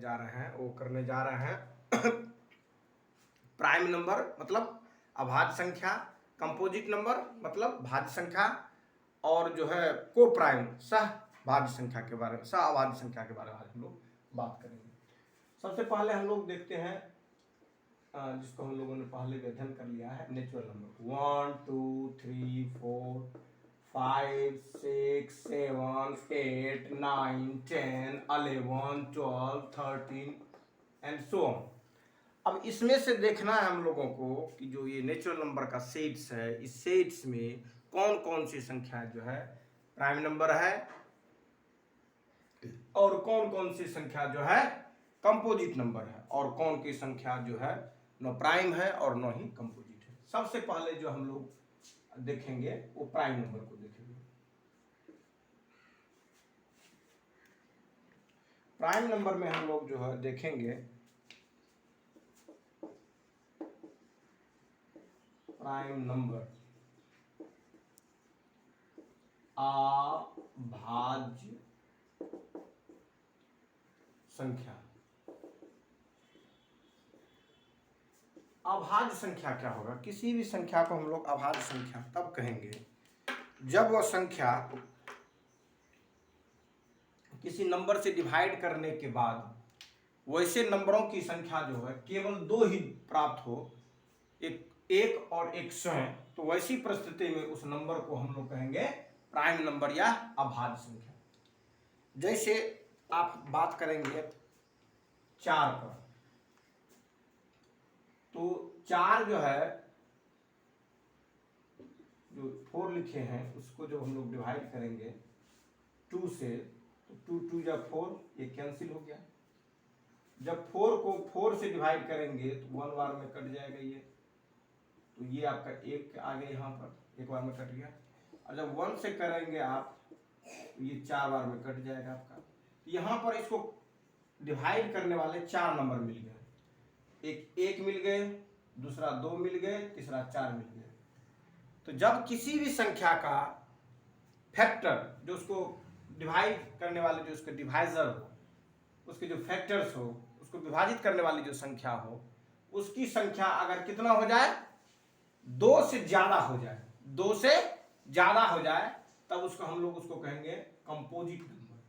जा रहे हैं वो करने जा रहे हैं प्राइम नंबर मतलब अभाज्य संख्या, कंपोजिट नंबर मतलब भाज्य संख्या, और जो है को प्राइम सह भाज्य संख्या के बारे में, सह अभाज्य संख्या के बारे में आज हम लोग बात करेंगे। सबसे पहले हम लोग देखते हैं जिसको हम लोगों ने पहले भी अध्ययन कर लिया है, natural number 1 2 3 4 5 6 7 8 9 10 11 12 13 and so on. अब इसमें से देखना है हम लोगों को कि जो ये नेचुरल नंबर का सेट्स है, इस सेट्स में कौन कौन सी संख्या जो है प्राइम नंबर है और कौन कौन सी संख्या जो है कंपोजिट नंबर है, और कौन की संख्या जो है न प्राइम है और न ही कंपोजिट है। सबसे पहले जो हम लोग देखेंगे वो प्राइम नंबर को देखेंगे। प्राइम नंबर में हम लोग जो है देखेंगे प्राइम नंबर अभाज्य संख्या। अभाज्य संख्या क्या होगा? किसी भी संख्या को हम लोग अभाज्य संख्या तब कहेंगे जब वह संख्या किसी नंबर से डिवाइड करने के बाद वैसे नंबरों की संख्या जो है केवल दो ही प्राप्त हो, एक और एक स्वयं, तो वैसी परिस्थिति में उस नंबर को हम लोग कहेंगे प्राइम नंबर या अभाज्य संख्या। जैसे आप बात करेंगे 4 पर, तो 4 जो है जो 4 लिखे हैं उसको जब हम लोग डिवाइड करेंगे 2 से, तो 2 2 या 4 ये कैंसिल हो गया। जब 4 को 4 से डिवाइड करेंगे तो 1 बार में कट जाएगा ये, तो ये आपका एक आ गया यहाँ पर, एक बार में कट गया। और जब 1 से करेंगे आप तो ये 4 बार में कट जाएगा आपका। यहाँ पर इसको डिवाइड करने वाले 4 नंबर मिल गए, एक मिल गए, दूसरा 2 मिल गए, तीसरा 4 मिल गए। तो जब किसी भी संख्या का फैक्टर जो उसको डिवाइड करने वाले जो उसके डिवाइजर हो, उसके जो फैक्टर्स हो, उसको विभाजित करने वाली जो संख्या हो, उसकी संख्या अगर कितना हो जाए, 2 से ज्यादा हो जाए, 2 से ज्यादा हो जाए, तब उसको हम लोग उसको कहेंगे कंपोजिट नंबर।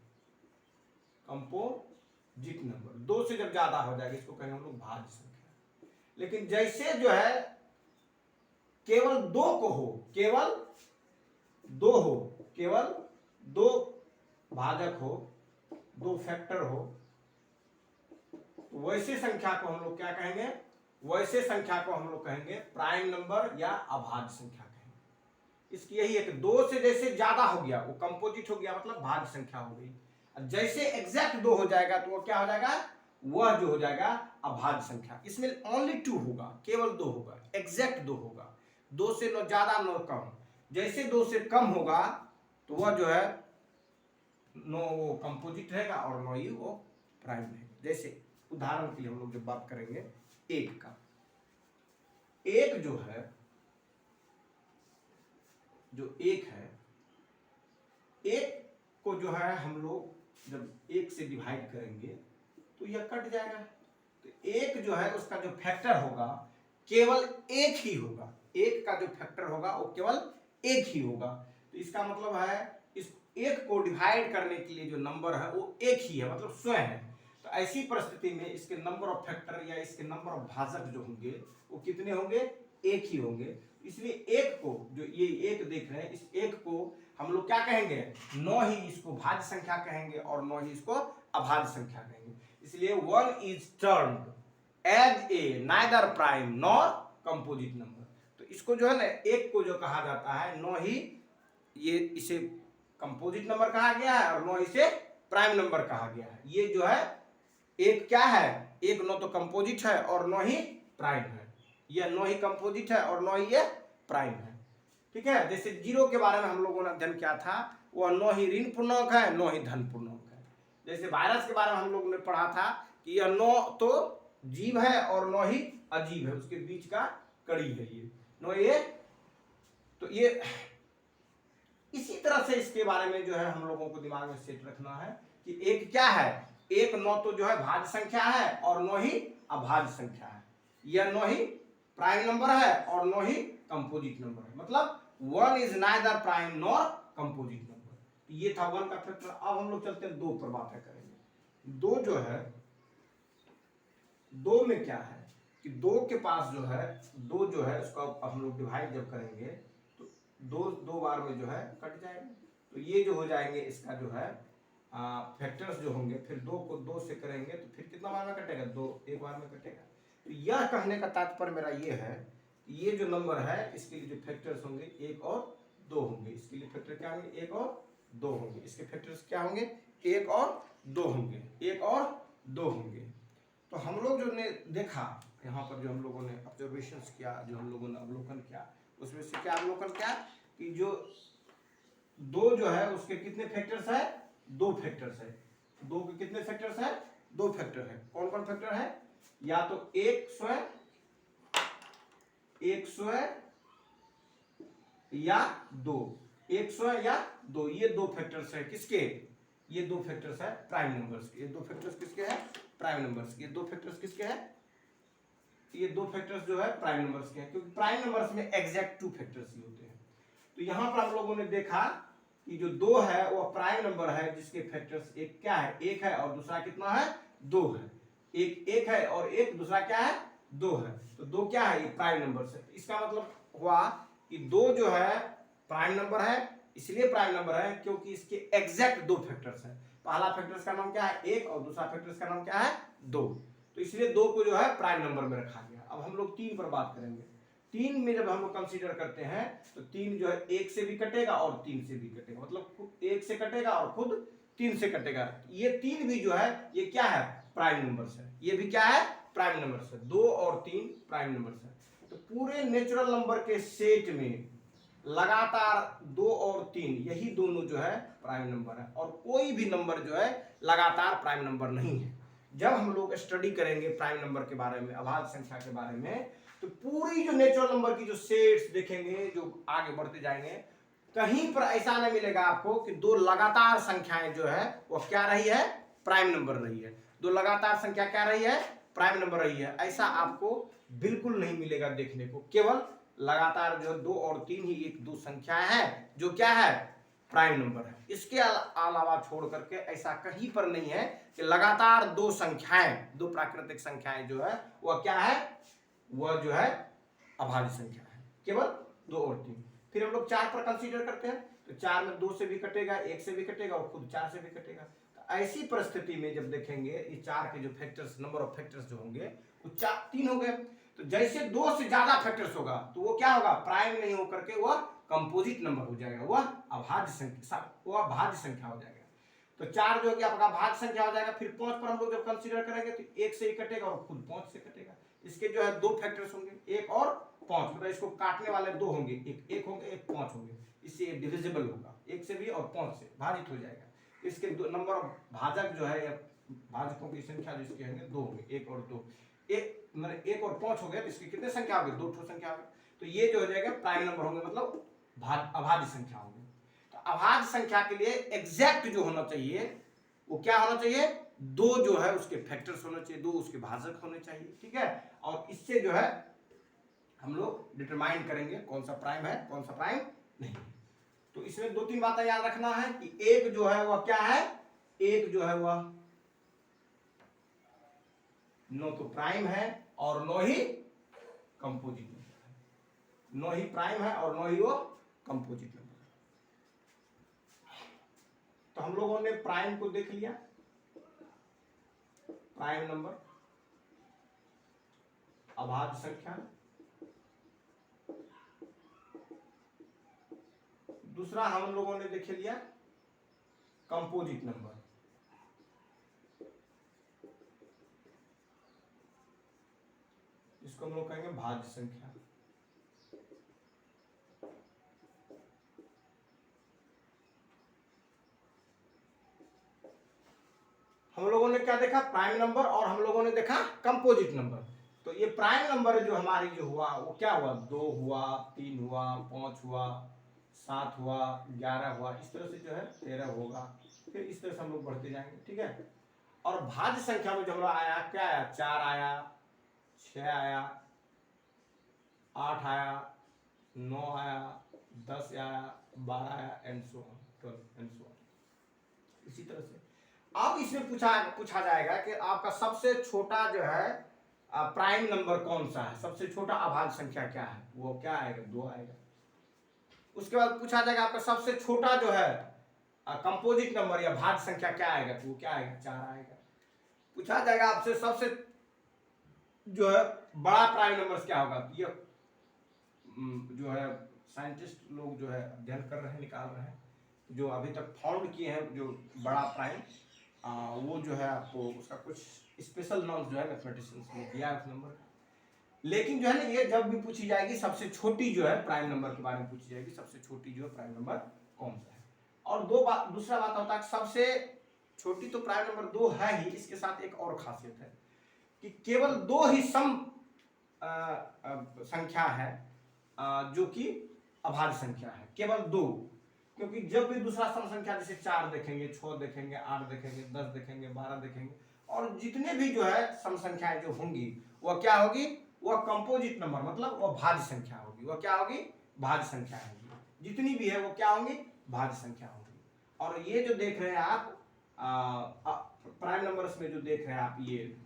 कंपोजिट नंबर 2 से जब ज्यादा हो जाएगा इसको कहेंगे हम लोग भाज्य संख्या। लेकिन जैसे जो है केवल 2 को हो, केवल 2 हो, केवल 2 भाजक हो, 2 फैक्टर हो, तो वैसे संख्या को हम लोग क्या कहेंगे? वैसे संख्या को हम लोग कहेंगे प्राइम नंबर या अभाज्य संख्या कहेंगे। इसकी यही है कि 2 से जैसे ज्यादा हो गया वो कंपोजिट हो गया, मतलब भाज्य संख्या हो गई। जैसे एग्जैक्ट 2 हो जाएगा तो वो क्या हो जाएगा? वह जो हो जाएगा अभाज्य संख्या। इसमें ओनली 2 होगा, केवल 2 होगा, एग्जैक्ट 2 होगा, 2 से न ज्यादा न कम। जैसे 2 से कम होगा तो वह जो है नो वो कंपोजिट रहेगा और नो ही वो प्राइम रहेगा। जैसे उदाहरण के लिए हम लोग जब बात करेंगे 1 का, 1 जो है, जो 1 है, 1 को जो है हम लोग जब 1 से डिवाइड करेंगे तो यह कट जाएगा। तो 1 जो है उसका जो फैक्टर होगा केवल 1 ही होगा, 1 का जो फैक्टर होगा वो केवल 1 ही होगा। तो इसका मतलब है इस 1 को डिवाइड करने के लिए जो नंबर है वो 1 ही है, मतलब स्वयं है। तो ऐसी परिस्थिति में इसके नंबर ऑफ फैक्टर या इसके नंबर ऑफ भाजक जो होंगे वो कितने होंगे? 1 ही होंगे। इसलिए 1 को, जो ये 1 देख रहे हैं, इस 1 को हम लोग क्या कहेंगे? न ही इसको भाज्य संख्या कहेंगे और न ही इसको अभाज्य संख्या कहेंगे। इसलिए 1 is termed as a neither prime nor composite number. तो इसको जो है ना 1 को जो कहा जाता है, न ही ये इसे कंपोजिट नंबर कहा गया है और न इसे प्राइम नंबर कहा गया है। ये जो है 1 क्या है? 1 न तो कंपोजिट है और न ही प्राइम है, यह न ही कंपोजिट है और न ही ये प्राइम है। ठीक है। जैसे 0 के बारे में हम लोगों ने अध्ययन किया था, वह न ही ऋण पूर्णांक है न ही धन पूर्णांक है। जैसे वायरस के बारे में हम लोगों ने पढ़ा था कि यह न तो जीव है और न ही अजीब है, उसके बीच का कड़ी है ये, न ये। तो ये इसी तरह से इसके बारे में जो है हम लोगों को दिमाग में सेट रखना है कि 1 क्या है? एक 9 तो जो है भाज्य संख्या है और 9 ही अभाज्य संख्या है। यह 9 ही प्राइम नंबर है और 9 ही कंपोजिट नंबर है। मतलब 1 is neither prime nor composite number. ये था 1 का फैक्टर। अब हम लोग चलते हैं 2 पर बातें करेंगे। 2 जो है, 2 में क्या है कि 2 के पास जो है, 2 जो है उसको हम लोग डिवाइड जब करेंगे तो 2 बार में जो है कट जाएगा। तो ये जो हो जाएंगे इसका जो है फैक्टर्स जो होंगे, फिर 2 को 2 से करेंगे तो फिर कितना बार में कटेगा, 2 एक बार में कटेगा। तो यह कहने का तात्पर्य मेरा ये है कि ये जो नंबर है इसके लिए जो फैक्टर्स होंगे 1 और 2 होंगे। इसके लिए फैक्टर क्या होंगे, 1 और 2 होंगे। इसके फैक्टर्स क्या होंगे, 1 और 2 होंगे, 1 और 2 होंगे। तो हम लोग जो ने देखा यहाँ पर, जो हम लोगों ने ऑब्जर्वेशन किया, जो हम लोगों ने अवलोकन किया, उसमें से क्या अवलोकन किया कि जो 2 जो है उसके कितने फैक्टर्स है, 2 फैक्टर्स है। 2 के कितने फैक्टर्स है, 2 फैक्टर है। कौन कौन फैक्टर है, या तो 1 स्वयं, 1 स्वयं या 2, 1 स्वयं या 2, ये 2 फैक्टर्स है किसके, ये 2 फैक्टर्स है प्राइम नंबर्स के। ये 2 फैक्टर्स किसके हैं, प्राइम नंबर्स के। ये 2 फैक्टर्स किसके हैं, ये 2 फैक्टर्स जो है प्राइम नंबर्स के हैं, क्योंकि प्राइम नंबर्स में एग्जैक्ट 2 फैक्टर्स ही होते हैं। तो यहां पर हम लोगों ने देखा कि जो 2 है वो प्राइम नंबर है जिसके फैक्टर्स एक क्या है, 1 है और दूसरा कितना है, 2 है। एक 1 है और एक दूसरा क्या है, 2 है। तो 2 क्या है, ये प्राइम नंबर है। इसका मतलब हुआ कि 2 जो है प्राइम नंबर है, इसलिए प्राइम नंबर है क्योंकि इसके एग्जैक्ट 2 फैक्टर्स है। पहला फैक्टर्स का नाम क्या है, 1, और दूसरा फैक्टर्स का नाम क्या है, 2। तो इसलिए 2 को जो है प्राइम नंबर में रखा गया। अब हम लोग 3 पर बात करेंगे। 3 में जब हम लोग कंसीडर करते हैं तो 3 जो है 1 से भी कटेगा और 3 से भी कटेगा, मतलब खुद 1 से कटेगा और खुद 3 से कटेगा। ये 3 भी जो है ये क्या है, प्राइम नंबर्स है। ये भी क्या है, प्राइम नंबर्स है। 2 और 3 प्राइम नंबर्स है। तो पूरे नेचुरल नंबर के सेट में लगातार 2 और 3 यही दोनों जो है प्राइम नंबर है, और कोई भी नंबर जो है लगातार प्राइम नंबर नहीं है। जब हम लोग स्टडी करेंगे प्राइम नंबर के बारे में, अभाज्य संख्या के बारे में, तो पूरी जो नेचुरल नंबर की जो सेट्स देखेंगे, जो आगे बढ़ते जाएंगे, कहीं पर ऐसा नहीं मिलेगा आपको कि 2 लगातार संख्याएं जो है वो क्या रही है, प्राइम नंबर रही है। 2 लगातार संख्या क्या रही है, प्राइम नंबर रही है, ऐसा आपको बिल्कुल नहीं मिलेगा देखने को। केवल लगातार जो 2 और 3 ही एक 2 संख्या है जो क्या है, प्राइम नंबर है। इसके अलावा छोड़ करके ऐसा कहीं पर नहीं है कि लगातार 2 संख्याएं, 2 प्राकृतिक संख्याएं जो है वह क्या है, वह जो है अभाज्य संख्या है। केवल 2 और 3। फिर हम लोग 4 पर कंसीडर करते हैं तो 4 में 2 से भी कटेगा, 1 से भी कटेगा और खुद 4 से भी कटेगा। तो ऐसी परिस्थिति में जब देखेंगे ये 4 के जो फैक्टर्स, नंबर ऑफ फैक्टर्स जो होंगे वो 3 हो गए। तो जैसे 2 से ज्यादा फैक्टर्स होगा तो वो क्या होगा, प्राइम नहीं होकर के वह कंपोजिट नंबर हो जाएगा, वह अभाज्य संख्या, वह भाज्य संख्या हो जाएगा। तो 4 जो है आपका भाज्य संख्या हो जाएगा। फिर 5 पर हम लोग जब कंसीडर करेंगे तो 1 से ही कटेगा और खुद 5 से कटेगा। इसके जो है 2 फैक्टर्स होंगे, 1 और 5, मतलब इसको काटने वाले 2 होंगे, एक 1 होंगे, एक 5 होंगे। इससे डिविजिबल होगा, 1 से भी और 5 से भाजित हो जाएगा। इसके नंबर ऑफ भाजक जो है, भाजकों की संख्या जिसके होंगे 2 होंगे, 1 और 2, मतलब 1 और 5 हो गए तो इसकी कितने संख्या हो गई, 2 ठो संख्या हो गई। तो ये जो हो जाएगा प्राइम नंबर होंगे, मतलब अभाज्य संख्या होंगे। तो अभाज्य संख्या के लिए एग्जैक्ट जो होना चाहिए वो क्या होना चाहिए, 2 जो है उसके फैक्टर्स होने चाहिए, 2 उसके भाजक होने चाहिए, ठीक है। और इससे जो है हम लोग डिटरमाइन करेंगे कौन सा प्राइम है, कौन सा प्राइम नहीं। तो इसमें 2-3 बातें याद रखना है कि 1 जो है वह क्या है, 1 जो है वह नो तो प्राइम है और नो ही कंपोजिट नंबर है। नो ही प्राइम है और नो ही वो कंपोजिट नंबर है। तो हम लोगों ने प्राइम को देख लिया, प्राइम नंबर, अभाज्य संख्या। दूसरा हम लोगों ने देख लिया कंपोजिट नंबर। इसको हम लोग कहेंगे भाज्य संख्या। हम लोगों ने क्या देखा, प्राइम नंबर, और हम लोगों ने देखा कंपोजिट नंबर। तो ये प्राइम नंबर जो हमारी जो हुआ वो क्या हुआ, 2 हुआ, 3 हुआ, 5 हुआ, 7 हुआ, 11 हुआ, इस तरह से जो है 13 होगा। फिर इस तरह से हम लोग बढ़ते जाएंगे, ठीक है। और भाज्य संख्या में जो हमारा आया क्या आया, 4 आया, 6 आया, 8 आया, 9 आया, 10 आया, 12 आया, and so on, 12 and so on. इसी तरह से अब इसमें पूछा जाएगा कि आपका सबसे छोटा जो है प्राइम नंबर कौन सा है, सबसे छोटा अभाज्य संख्या क्या है, वो क्या आएगा, 2 आएगा। उसके बाद पूछा जाएगा आपका सबसे छोटा जो है कंपोजिट नंबर या भाज्य संख्या क्या आएगा, तो वो क्या आएगा, 4 आएगा। पूछा जाएगा आपसे सबसे जो है बड़ा प्राइम नंबर क्या होगा, ये जो है साइंटिस्ट लोग जो है अध्ययन कर रहे हैं, निकाल रहे हैं, जो अभी तक फाउंड किए हैं जो बड़ा प्राइम, वो जो है आपको उसका कुछ स्पेशल नॉलेज जो है मैथमेटिशियंस ने दिया है उस नंबर का। लेकिन जो है ना ये जब भी पूछी जाएगी सबसे छोटी जो है प्राइम नंबर के बारे में पूछी जाएगी, सबसे छोटी जो है प्राइम नंबर कौन सा है। और दूसरा बात होता है सबसे छोटी तो प्राइम नंबर 2 है ही, इसके साथ एक और खासियत है कि केवल 2 ही सम संख्या है जो कि अभाज्य संख्या है, केवल 2। क्योंकि जब भी दूसरा सम संख्या जैसे 4 देखेंगे, 6 देखेंगे, 8 देखेंगे, 10 देखेंगे, 12 देखेंगे, और जितने भी जो है सम संख्याएं जो होंगी वह क्या होगी, वह कंपोजिट नंबर मतलब वह भाज्य संख्या होगी। वह क्या होगी, भाज्य संख्या होगी। जितनी भी है वो क्या होंगी, भाज्य संख्या होगी। और ये जो देख रहे हैं आप प्राइम नंबर्स में जो देख रहे हैं आप, ये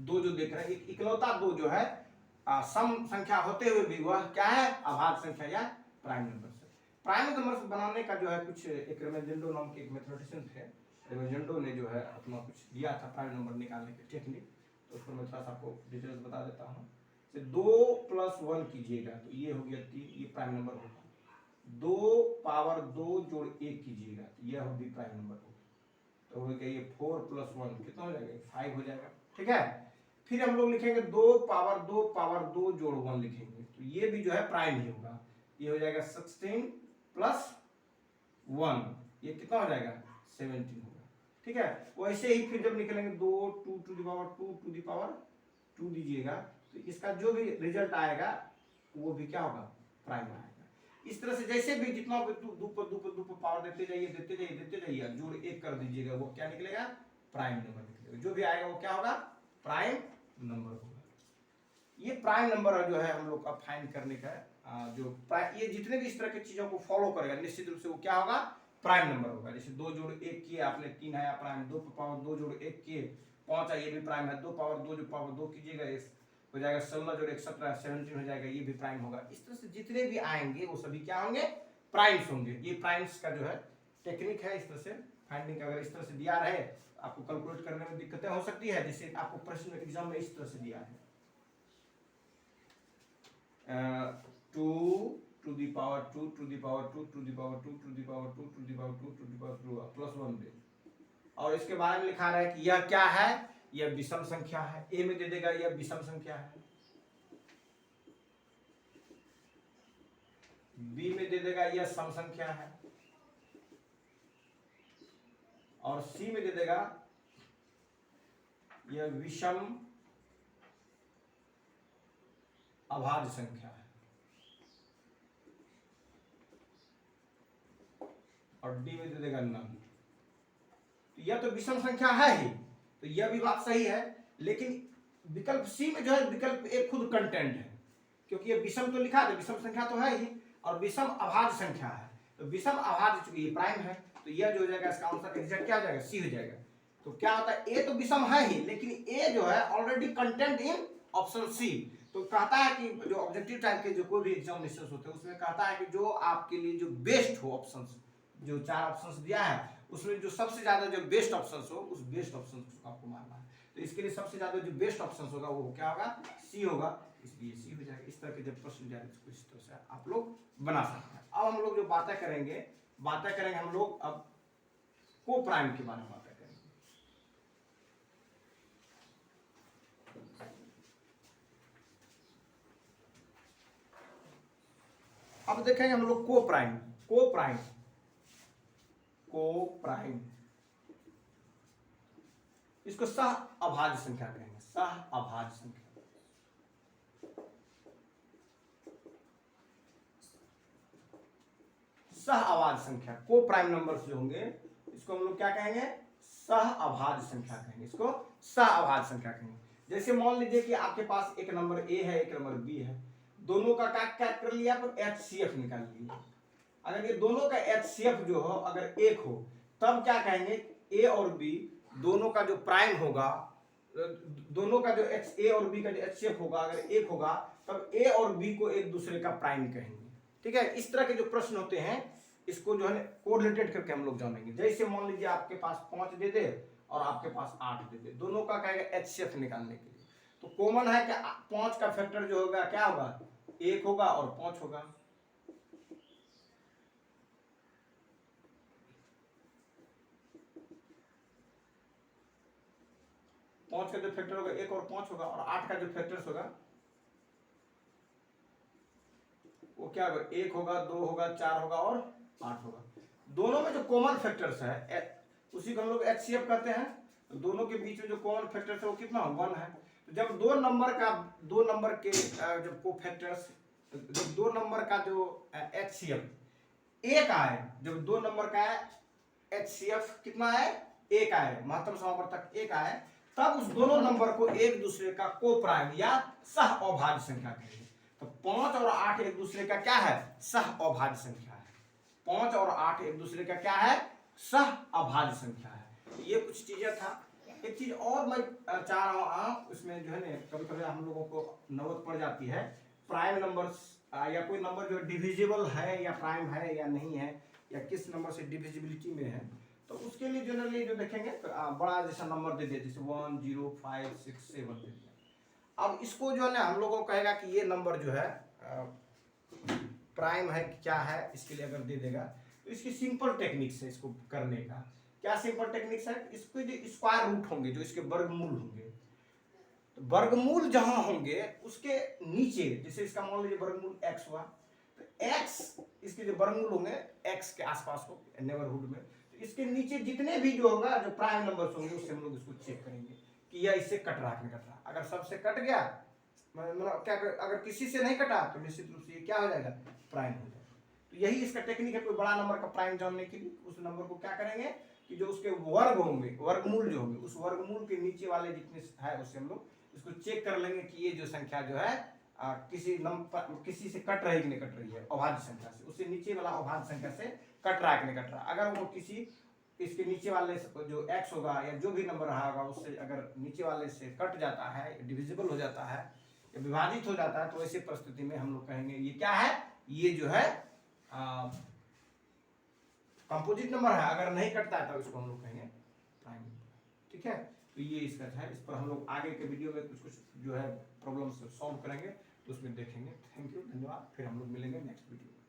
2 जो देख रहे हैं, इकलौता 2 जो है सम संख्या होते हुए भी वह क्या है, अभाज्य संख्या या प्राइम नंबर। प्राइम नंबर्स बनाने का जो है कुछ एक रेमेजेंडो नाम के एक मैथमेटिशियन थे, रेमेजेंडो ने जो है अपना कुछ दिया था प्राइम नंबर निकालने की टेक्निक, तो उसको मैं थोड़ा सा आपको डिटेल्स बता देता हूँ। 2 + 1 कीजिएगा तो ये हो गया 3, ये प्राइम नंबर होगा। 2 पावर 2 जोड़ 1 कीजिएगा तो यह होगी प्राइम नंबर होगा, तो हो गया ये 4 + 1 कितना हो जाएगा, 5 हो जाएगा। ठीक है, फिर हम लोग लिखेंगे 2 पावर 2 पावर 2 जोड़ 1 लिखेंगे, तो ये भी जो है प्राइम ही होगा, ये हो जाएगा 16 + 1, ये कितना हो जाएगा, 17 होगा। ठीक है, वैसे ही फिर जब निकलेंगे 2 2 to the power 2 to the power 2 दीजिएगा तो इसका जो भी रिजल्ट आएगा वो भी क्या होगा, प्राइम आएगा। इस तरह से जैसे भी जितना 2 पर पावर देते जाइए, जोड़ 1 कर दीजिएगा, वो क्या निकलेगा, प्राइम नंबर निकलेगा। जो भी आएगा वो क्या होगा, प्राइम नंबर होगा। ये प्राइम नंबर जो है हम लोग का फाइंड करने का जो ये जितने भी इस तरह की चीजों को फॉलो करेगा निश्चित रूप से वो क्या होगा, प्राइम नंबर होगा। जैसे 2 जोड़ 1 किए आपने, 3 आया प्राइम, 2 पावर 2 जोड़ 1 किए 5 आया, ये भी प्राइम है। 2 पावर 2 जो पावर 2 कीजिएगा हो जाएगा 16 जोड़ 1 17 17 हो जाएगा, ये भी प्राइम होगा। इस तरह से जितने भी आएंगे वो सभी क्या होंगे, प्राइम्स होंगे। ये प्राइम्स का जो है टेक्निक है, इस तरह से फाइंडिंग। अगर इस तरह से दिया रहे आपको कैलकुलेट करने में दिक्कतें हो सकती है, जैसे आपको प्रश्न एग्जाम में इस तरह से दिया है 2 to the power 2 to the power 2 to the power 2 to the power 2 to the power 2 to the power 2 plus 1 दे, और इसके बारे में लिखा रहा है कि यह क्या है, यह विषम संख्या है। ए में दे देगा यह विषम संख्या है, बी में दे देगा यह सम संख्या है, और सी में दे देगा यह विषम अभाज्य संख्या है, और डी में दे देगा नन। तो यह तो विषम संख्या है ही, तो यह भी बात सही है, लेकिन विकल्प सी में जो है विकल्प एक खुद कंटेंट है, क्योंकि ये विषम तो लिखा है, विषम संख्या तो है ही, और विषम अभाज्य संख्या है। तो विषम अभाज्य चूंकि ये प्राइम है तो यह जो हो जाएगा इसका आंसर एग्जैक्ट क्या हो जाएगा, सी हो जाएगा। तो क्या होता है, ए तो विषम है ही, लेकिन ए जो है already content in option C. तो कहता है कि जो ऑब्जेक्टिव टाइप के जो कोई भी एग्जामिनेशन होते हैं उसमें कहता है कि जो आपके लिए जो बेस्ट हो ऑप्शंस, जो 4 ऑप्शंस दिया है उसमें जो सबसे ज्यादा जो बेस्ट ऑप्शंस हो उस बेस्ट ऑप्शन को आपको मारना है। तो इसके लिए सबसे ज्यादा जो बेस्ट ऑप्शंस होगा वो क्या होगा, सी होगा, इसलिए सी हो जाएगा। इस तरह के जब प्रश्न जाए तो इस तरह से आप लोग बना सकते हैं। अब हम लोग जो बातें करेंगे हम लोग अब को प्राइम के बारे में बातें करेंगे। अब देखेंगे हम लोग को प्राइम इसको सह अभाज्य संख्या कहेंगे, सह अभाज्य संख्या। सह अभाज्य संख्या को प्राइम नंबर्स जो होंगे इसको हम लोग क्या कहेंगे, सह अभाज्य संख्या कहेंगे, इसको सह अभाज्य संख्या कहेंगे। जैसे मान लीजिए कि आपके पास एक नंबर ए है, एक नंबर बी है, दोनों का क्या कर लिया, पर HCF निकाल लिया। अगर ये दोनों का HCF जो हो अगर एक हो, तब क्या कहेंगे, ए और बी दोनों का जो प्राइम होगा, दोनों का जो ए और बी का जो HCF होगा अगर एक होगा, तब ए और बी को एक दूसरे का प्राइम कहेंगे। ठीक है, इस तरह के जो प्रश्न होते हैं इसको जो है कोरिलेटेड करके हम लोग जानेंगे। जैसे मान लीजिए आपके पास 5 दे दे और आपके पास 8 दे दे, दोनों का कहेगा HCF निकालने के लिए, तो कॉमन है कि 5 का फैक्टर जो होगा क्या होगा, 1 होगा और 5 होगा। पांच का जो फैक्टर होगा 1 और 5 होगा, और 8 का जो फैक्टर्स होगा वो क्या होगा, 1 होगा, 2 होगा, 4 होगा और 8 होगा। दोनों में जो कॉमन फैक्टर्स है उसी को हम लोग HCF कहते हैं। तो दोनों के बीच में जो कॉमन फैक्टर्स है वो कितना, 1 है। तो जब दो नंबर के जब को फैक्टर्स, जब दो नंबर का जो HCF एक आए, जब दो नंबर का HCF कितना है, एक आए, महत्तम समावर्तक एक आए, तब उस दोनों नंबर को एक दूसरे का को प्राइम या सह अभाज्य संख्या कहेंगे। तो 5 और 8 एक दूसरे का क्या है, सह अभाज्य संख्या है। 5 और 8 एक दूसरे का क्या है, सह अभाज्य संख्या है। ये कुछ चीजें था। एक चीज और मैं चाह रहा हूँ, उसमें जो है ना कभी कभी हम लोगों को नौबत पड़ जाती है, प्राइम नंबर्स या कोई नंबर जो डिविजिबल है या प्राइम है या नहीं है, या किस नंबर से डिविजिबिलिटी में है, तो उसके लिए जनरली जो देखेंगे बड़ा जैसा नंबर दे दिया, जैसे 1 0 5 6 7 दे दिया। अब इसको जो है ना हम लोगों को कहेगा कि ये नंबर जो है प्राइम है क्या है, इसके लिए अगर दे देगा तो इसकी सिंपल टेक्निक्स है इसको करने का। क्या सिंपल टेक्निक्स है, इसके जो स्क्वायर रूट होंगे, जो इसके वर्गमूल होंगे, तो वर्गमूल जहां होंगे उसके नीचे, जैसे इसका मान लीजिए वर्गमूल x हुआ, तो x इसके जो वर्गमूल होंगे x के आसपास हो नेबरहुड में, तो इसके नीचे जितने भी जो होगा जो प्राइम नंबर्स होंगे उससे हम लोग इसको चेक करेंगे कि यह इससे कट रहा है कि नहीं कट रहा। अगर सबसे कट गया, मतलब क्या अगर किसी से नहीं कटा तो निश्चित रूप से ये क्या हो जाएगा, प्राइम हो जाएगा। तो यही इसका टेक्निक है, कोई बड़ा नंबर का प्राइम जानने के लिए उस नंबर को क्या करेंगे कि जो उसके वर्ग होंगे, वर्गमूल जो होंगे, उस वर्गमूल के नीचे वाले जितने है उससे हम लोग इसको चेक कर लेंगे कि ये जो संख्या जो है किसी से कट रही कि नहीं कट रही है, अभाज्य संख्या से, उससे नीचे वाला अभाज्य संख्या से कट रहा है कि नहीं कट रहा। अगर वो किसी इसके नीचे वाले जो x होगा या जो भी नंबर रहा होगा उससे अगर नीचे वाले से कट जाता है, डिविजिबल हो जाता है या विभाजित हो जाता है, तो ऐसी परिस्थिति में हम लोग कहेंगे ये क्या है, ये जो है कंपोजिट नंबर है। अगर नहीं कटता है तो इसको हम लोग कहेंगे प्राइम। ठीक है, तो ये इसका है। इस पर हम लोग आगे के वीडियो में कुछ जो है प्रॉब्लम्स सॉल्व करेंगे, तो उसमें देखेंगे। थैंक यू, धन्यवाद। फिर हम लोग मिलेंगे नेक्स्ट वीडियो में।